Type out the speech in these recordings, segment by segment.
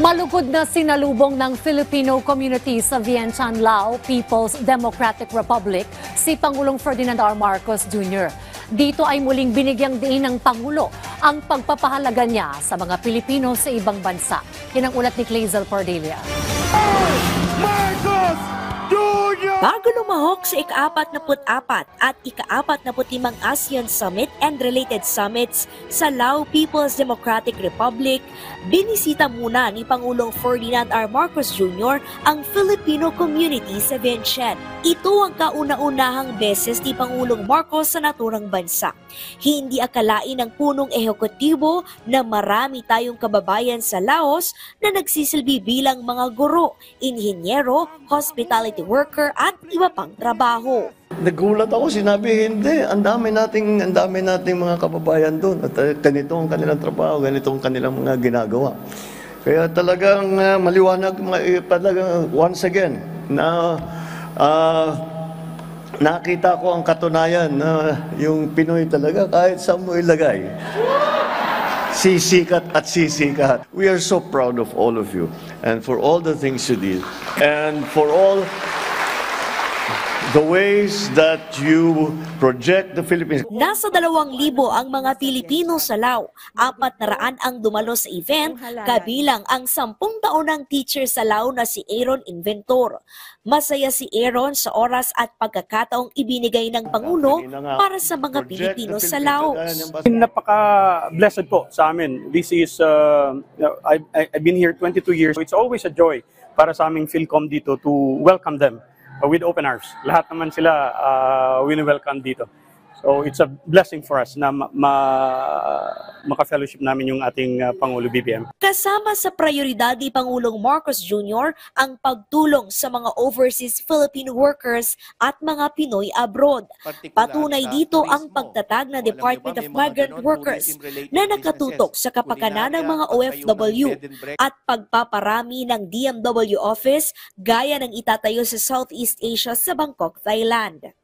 Malugod na sinalubong ng Filipino community sa Vientiane, Lao People's Democratic Republic si Pangulong Ferdinand R. Marcos Jr. Dito ay muling binigyang diin ng Pangulo ang pagpapahalaga niya sa mga Pilipino sa ibang bansa. Yan ang ulat ni Clazel Pardelia. Marcos Jr. Bago lumahok sa ika-44 at ika-45 ASEAN Summit and related summits sa Lao People's Democratic Republic, binisita muna ni Pangulong Ferdinand R. Marcos Jr. ang Filipino community sa Vientiane. Ito ang kauna-unahang beses ni Pangulong Marcos sa naturang bansa. Hindi akalain ng punong ehekutibo na marami tayong kababayan sa Laos na nagsisilbi bilang mga guro, inhinyero, hospitality worker at iba pang trabaho. Nagulat ako, sinabi hindi. Ang dami nating mga kababayan doon. At ganito ang kanilang trabaho, ganito ang kanilang mga ginagawa. Kaya talagang maliwanag, talagang once again, na nakita ko ang katunayan na yung Pinoy talaga kahit saan mo ilagay. Sisikat at sisikat. We are so proud of all of you and for all the things you did and for all the ways that you project the Philippines. Nasa 2,000 ang mga Pilipino sa Lao. 400 ang dumalo sa event, kabilang ang 10 taonang teacher sa Lao na si Aaron Inventor. Masaya si Aaron sa oras at pagkakataong ibinigay ng Pangulo para sa mga Pilipino sa Laos. Napaka-blessed po sa amin. This is, I've been here 22 years. So it's always a joy para sa aming Philcom dito to welcome them with open arms. Lahat naman sila wini-welcome dito. So it's a blessing for us na maka-fellowship namin yung ating Pangulo BBM. Kasama sa prioridad ni Pangulong Marcos Jr. ang pagtulong sa mga overseas Filipino workers at mga Pinoy abroad. Patunay dito ang pagtatag ng Department of Migrant Workers na nakatutok sa kapakanan ng mga OFW at pagpaparami ng DMW office gaya ng itatayo sa Southeast Asia sa Bangkok, Thailand.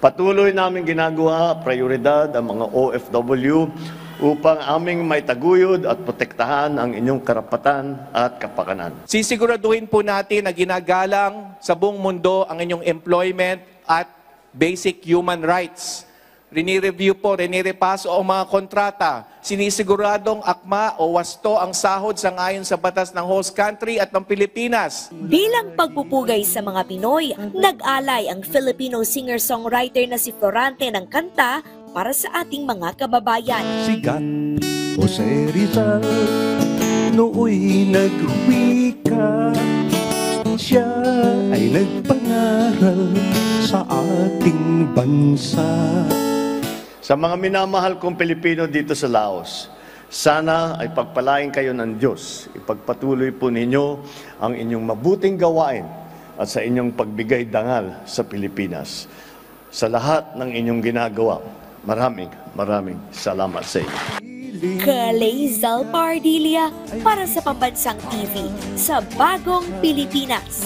Patuloy namin ginagawa, prioridad ang mga OFW upang aming maitaguyod at protektahan ang inyong karapatan at kapakanan. Sisiguraduhin po natin na ginagalang sa buong mundo ang inyong employment at basic human rights. Rinireview po, rinirepaso ang mga kontrata. Sinisiguradong akma o wasto ang sahod sangayon sa batas ng host country at ng Pilipinas. Bilang pagpupugay sa mga Pinoy, nag-alay ang Filipino singer-songwriter na si Florante ng kanta para sa ating mga kababayan. Sigat Jose Rizal, nooy nagwika, siya ay nagpangaral sa ating bansa. Sa mga minamahal kong Pilipino dito sa Laos, sana ay pagpalain kayo ng Diyos. Ipagpatuloy po ninyo ang inyong mabuting gawain at sa inyong pagbigay dangal sa Pilipinas. Sa lahat ng inyong ginagawa, maraming salamat sa inyo. Clazel Pardelia para sa Pambansang TV sa Bagong Pilipinas.